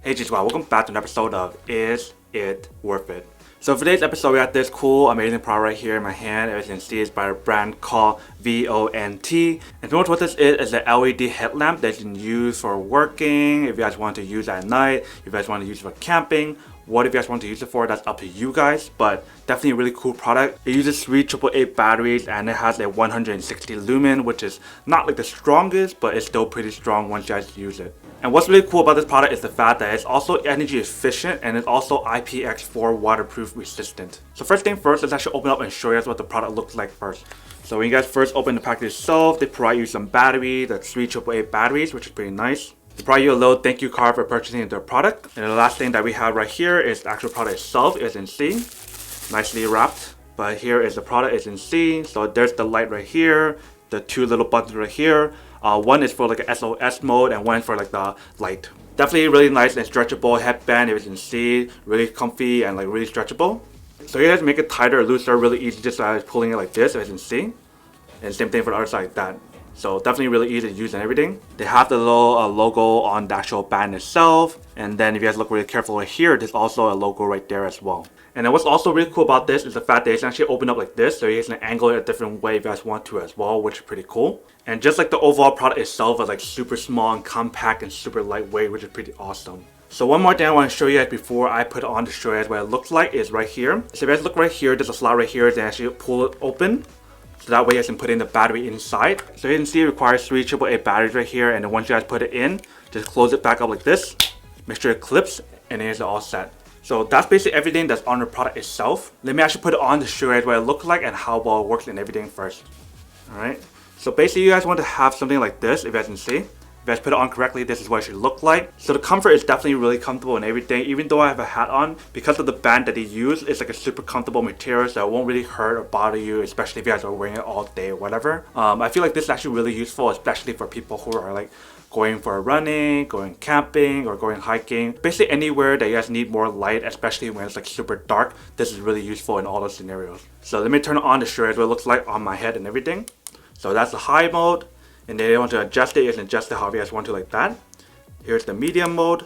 Hey G Squad, welcome back to an episode of Is It Worth It? So for today's episode, we got this cool, amazing product right here in my hand. As you can see, it's by a brand called Vont. And pretty much what this is an LED headlamp that you can use for working, if you guys want to use it at night, if you guys want to use it for camping. What if you guys want to use it for, that's up to you guys, but definitely a really cool product. It uses 3 AAA batteries and it has a 160 lumen, which is not like the strongest, but it's still pretty strong once you guys use it. And what's really cool about this product is the fact that it's also energy efficient and it's also IPX4 waterproof resistant. So first thing first, let's actually open up and show you guys what the product looks like first. So when you guys first open the package itself, they provide you some batteries, the 3 AAA batteries, which is pretty nice. They provide you a little thank you card for purchasing their product. And the last thing that we have right here is the actual product itself, as you can see, nicely wrapped. But here is the product, as you can see. So there's the light right here, the 2 little buttons right here. One is for like a SOS mode and one for like the light. Definitely really nice and stretchable headband, as you can see, really comfy and like really stretchable. So you guys make it tighter or looser really easy just by pulling it like this, as you can see. And same thing for the other side like that. So definitely really easy to use and everything. They have the little logo on the actual band itself. And then if you guys look really careful right here, there's also a logo right there as well. And then what's also really cool about this is the fact that it's actually open up like this. So you guys can angle it a different way if you guys want to as well, which is pretty cool. And just like the overall product itself is like super small and compact and super lightweight, which is pretty awesome. So one more thing I want to show you guys before I put it on to show you guys what it looks like is right here. So if you guys look right here, there's a slot right here to actually pull it open. So that way you guys can put in the battery inside. So you can see it requires 3 AAA batteries right here, and then once you guys put it in, just close it back up like this. Make sure it clips, and then it's all set. So that's basically everything that's on the product itself. Let me actually put it on to show you guys what it looks like and how well it works and everything first. Alright, so basically you guys want to have something like this, if you guys can see. If you guys put it on correctly, this is what it should look like. So the comfort is definitely really comfortable and everything. Even though I have a hat on, because of the band that they use, it's like a super comfortable material, so it won't really hurt or bother you, especially if you guys are wearing it all day or whatever. I feel like this is actually really useful, especially for people who are like going for running, going camping, or going hiking. Basically anywhere that you guys need more light, especially when it's like super dark, this is really useful in all those scenarios. So let me turn it on to show you what it looks like on my head and everything. So that's the high mode. And then you want to adjust it, you can adjust it however you guys want to, like that. Here's the medium mode.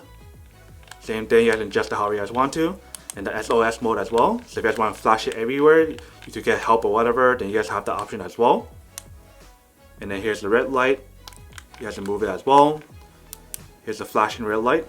Same thing, you guys can adjust it however you guys want to. And the SOS mode as well. So if you guys want to flash it everywhere, to get help or whatever, then you guys have the option as well. And then here's the red light. You guys can move it as well. Here's the flashing red light.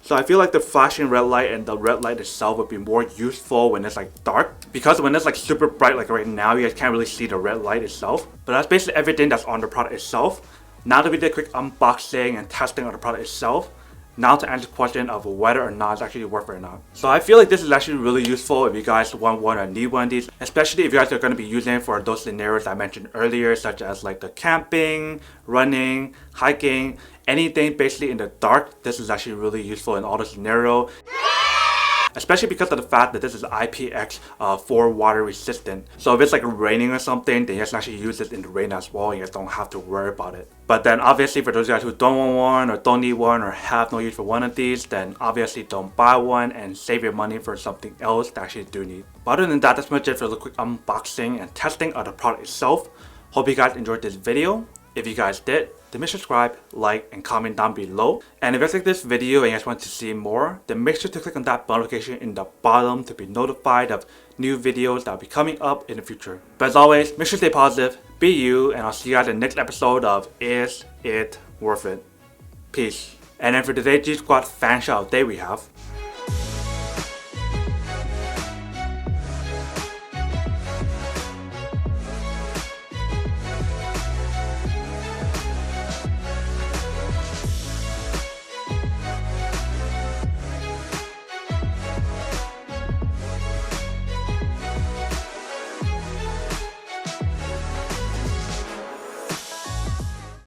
So I feel like the flashing red light and the red light itself would be more useful when it's like dark. Because when it's like super bright like right now, you guys can't really see the red light itself. But that's basically everything that's on the product itself. Now that we did a quick unboxing and testing of the product itself, now to answer the question of whether or not it's actually worth it or not. So I feel like this is actually really useful if you guys want one or need one of these, especially if you guys are going to be using it for those scenarios I mentioned earlier, such as like the camping, running, hiking, anything basically in the dark. This is actually really useful in all the scenarios. Especially because of the fact that this is IPX4 water resistant. So if it's like raining or something, then you guys can actually use this in the rain as well. You guys don't have to worry about it. But then obviously for those guys who don't want one or don't need one or have no use for one of these, then obviously don't buy one and save your money for something else that actually do need. But other than that, that's much it for the quick unboxing and testing of the product itself. Hope you guys enjoyed this video. If you guys did, then make sure to subscribe, like, and comment down below. And if you guys like this video and you guys want to see more, then make sure to click on that bell notification in the bottom to be notified of new videos that will be coming up in the future. But as always, make sure to stay positive, be you, and I'll see you guys in the next episode of Is It Worth It? Peace. And then for today's G Squad fan shout out day we have